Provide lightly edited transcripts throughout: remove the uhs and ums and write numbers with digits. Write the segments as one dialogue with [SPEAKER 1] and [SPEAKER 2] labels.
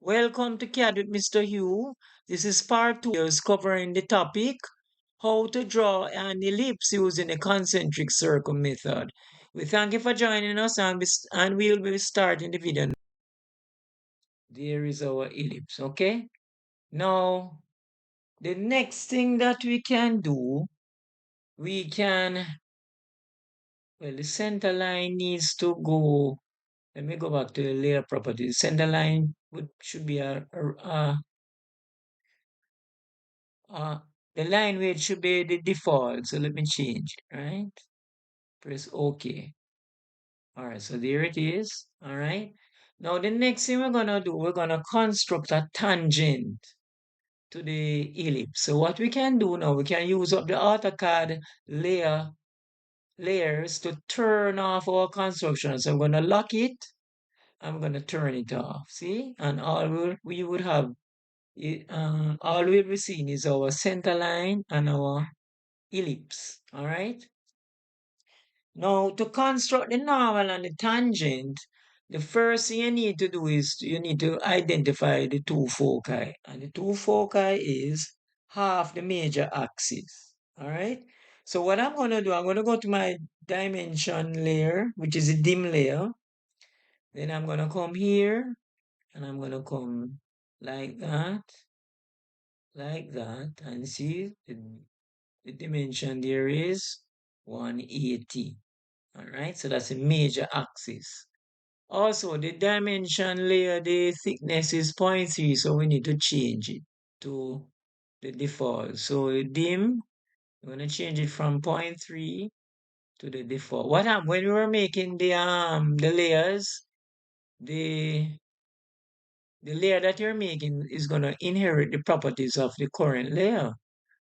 [SPEAKER 1] Welcome to CAD with Mr. Hugh. This is part 2 is covering the topic how to draw an ellipse using the concentric circle method. We thank you for joining us and we'll be starting the video. There is our ellipse, okay? Now, the next thing that we can do, we can, well, the center line needs to go. Let me go back to the layer properties. Center line should be Uh, the line weight should be the default. So let me change it, right? Press OK. All right, so there it is. All right. Now the next thing we're gonna do, we're gonna construct a tangent to the ellipse. So what we can do now, we can use up the AutoCAD layers to turn off our construction. So I'm gonna lock it. I'm gonna turn it off. See, and we would have all we'll be seeing is our center line and our ellipse. All right. Now, to construct the normal and the tangent, the first thing you need to do is you need to identify the two foci. And the two foci is half the major axis. All right. So what I'm going to do, I'm going to go to my dimension layer, which is a dim layer. Then I'm going to come here and I'm going to come like that, and see the dimension there is 180. All right, so that's a major axis. Also, the dimension layer, the thickness is 0.3, so we need to change it to the default. So dim, we're gonna change it from 0.3 to the default. What happened when we were making the layers, the the layer that you're making is gonna inherit the properties of the current layer.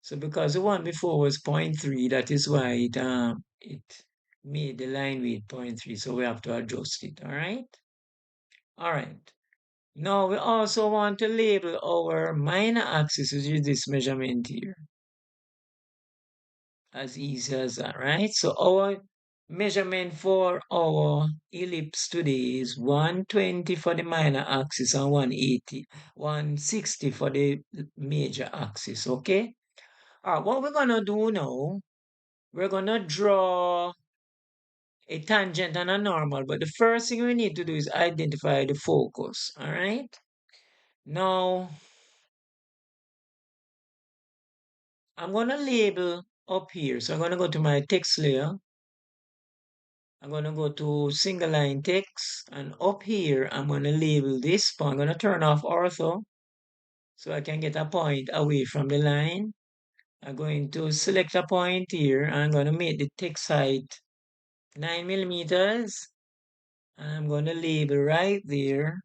[SPEAKER 1] So because the one before was 0.3, that is why it made the line width 0.3. So we have to adjust it. All right. All right. Now we also want to label our minor axis, which is this measurement here. As easy as that, right? So our measurement for our ellipse today is 120 for the minor axis and 180, 160 for the major axis, okay? All right, what we're gonna do now, we're gonna draw a tangent and a normal, but the first thing we need to do is identify the focus, all right? Now, I'm gonna label up here. So I'm gonna go to my text layer. I'm gonna go to single line text, and up here, I'm gonna label this point. I'm gonna turn off ortho so I can get a point away from the line. I'm going to select a point here. I'm gonna make the text height 9 millimeters. And I'm gonna label right there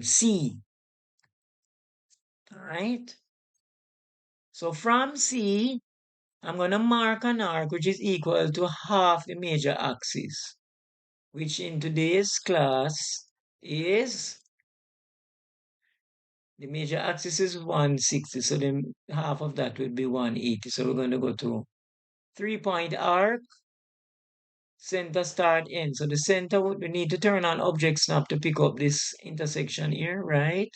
[SPEAKER 1] C. All right. So from C, I'm gonna mark an arc which is equal to half the major axis, which in today's class is the major axis is 160, so then half of that would be 180. So we're going to go to 3-point arc, center, start, end. So the center, we need to turn on object snap to pick up this intersection here, right?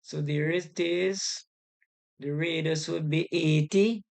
[SPEAKER 1] So there it is. The radius would be 80.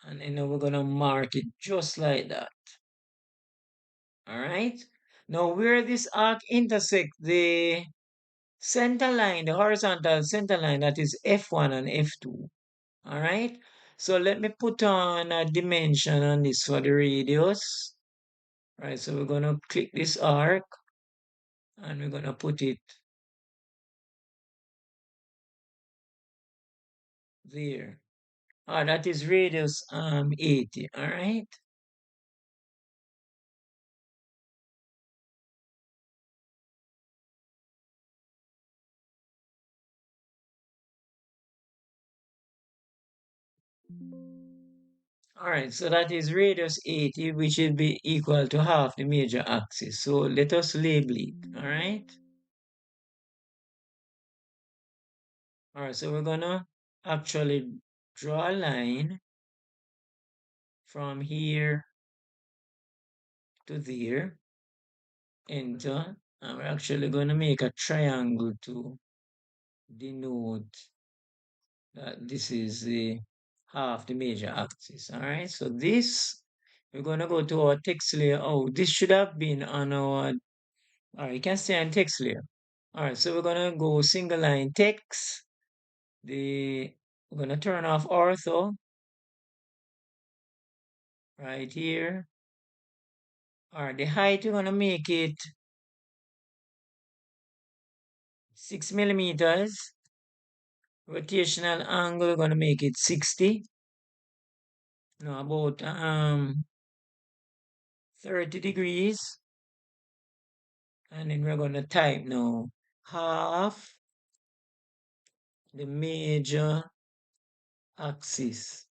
[SPEAKER 1] And then we're going to mark it just like that. All right. Now where this arc intersects the center line, the horizontal center line, that is F1 and F2. All right. So let me put on a dimension on this for the radius. All right. So we're going to click this arc and we're going to put it there. That is radius 80. All right. All right, so that is radius 80, which will be equal to half the major axis. So let us label it, all right? All right, so we're gonna actually draw a line from here to there. enter. And we're actually going to make a triangle to denote that this is the half the major axis. All right, so this, we're going to go to our text layer. Oh, this should have been on our, all right, you can stay on text layer. All right, so we're going to go single line text. We're going to turn off ortho right here. All right, the height, we're going to make it 6 millimeters. Rotational angle, we're going to make it 60. No, about 30 degrees. And then we're going to type now half the major axis.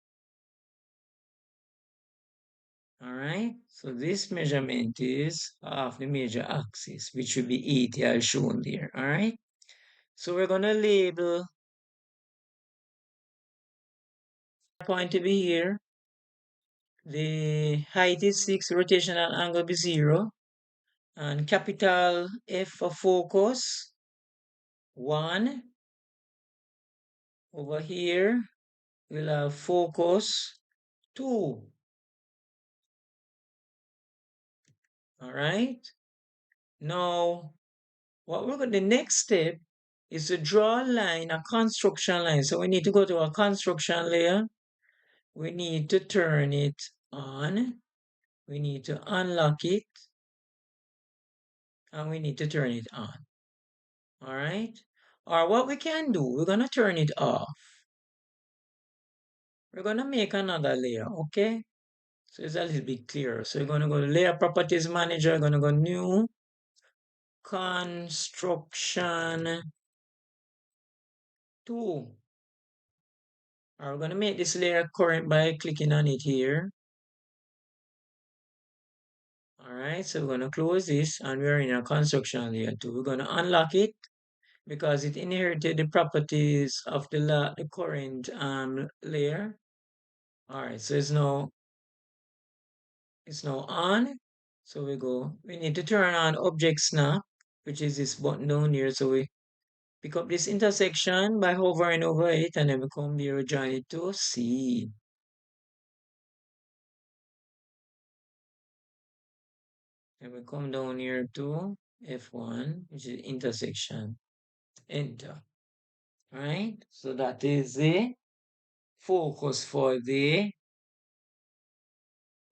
[SPEAKER 1] All right, so this measurement is half the major axis, which will be 80 as shown there. All right, so we're going to label point to be here. The height is 6, rotational angle be 0, and capital F for focus 1. Over here we'll have focus 2. All right, now what we're going the next step is to draw a line, a construction line. So we need to go to our construction layer. We need to turn it on. We need to unlock it. And we need to turn it on. All right. Or what we can do, we're going to turn it off. We're going to make another layer, okay? So it's a little bit clearer. So we're going to go to Layer Properties Manager. We're going to go New, Construction 2. We're going to make this layer current by clicking on it here. All right, so we're going to close this and we're in our construction layer 2. We're going to unlock it because it inherited the properties of the current layer. All right, so it's now on. So we need to turn on Object Snap, which is this button down here. So we pick up this intersection by hovering over it, and then we come here, we join it to C. And we come down here to F1, which is intersection. Enter. All right, so that is the focus for the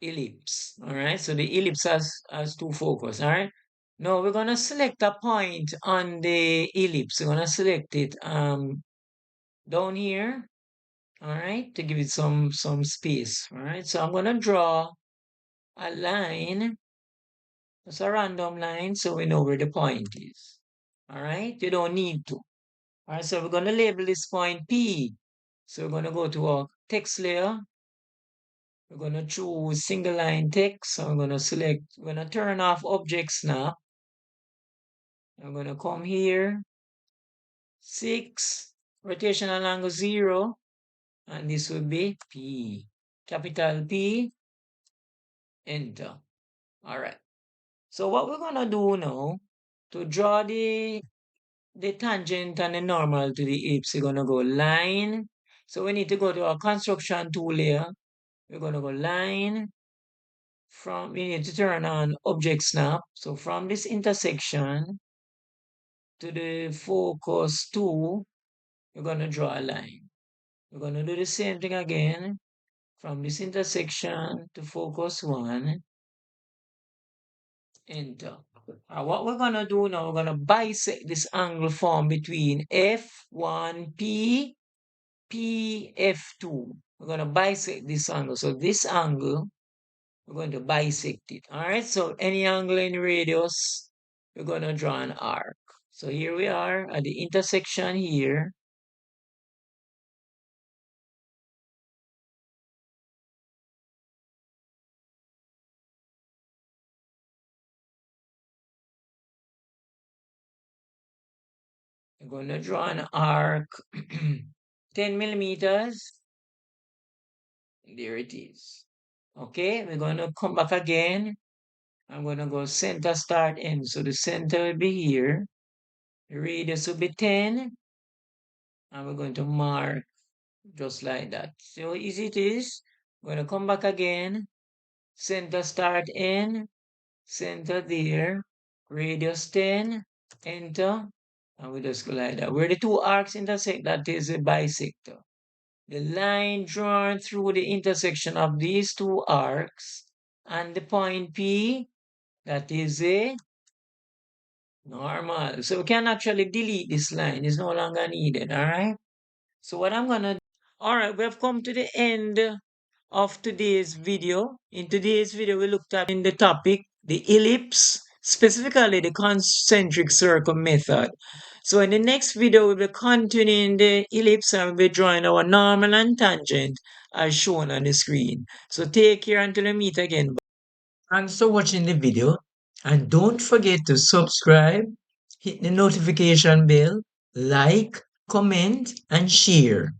[SPEAKER 1] ellipse. All right, so the ellipse has two focus. All right, now we're gonna select a point on the ellipse. We're gonna select it down here. All right, to give it some space. All right, so I'm gonna draw a line. It's a random line, so we know where the point is. All right, you don't need to. All right, so we're gonna label this point P. So we're gonna go to our text layer. We're going to choose single line text. So I'm going to select, we're going to turn off object snap. I'm going to come here, 6, rotational angle 0, and this will be P, capital P, enter. All right. So what we're going to do now, to draw the tangent and the normal to the ellipse, we're going to go line. So we need to go to our construction tool layer. We're going to go line. We need to turn on object snap. So from this intersection to the focus 2, we're going to draw a line. We're going to do the same thing again from this intersection to focus 1, enter. What we're going to do now, we're going to bisect this angle formed between F1P, PF2. We're going to bisect this angle. So this angle, we're going to bisect it. All right, so any angle in radius, we're going to draw an arc. So here we are at the intersection here. We're going to draw an arc 10 millimeters. There it is. Okay, we're going to come back again I'm going to go center, start, end. So the center will be here. The radius will be 10. And we're going to mark just like that. See how easy it is? We're going to come back again. Center, start, end. Center there. Radius 10. Enter. And we just go like that. Where the two arcs intersect, that is a bisector. The line drawn through the intersection of these two arcs and the point P, that is a normal. So we can actually delete this line. It's no longer needed, all right? So what I'm going to... All right, we have come to the end of today's video. In today's video, we looked at in the topic, the ellipse, specifically the concentric circle method. So in the next video, we'll be continuing the ellipse and we'll be drawing our normal and tangent as shown on the screen. So take care until we meet again. Thanks for watching the video and don't forget to subscribe, hit the notification bell, like, comment and share.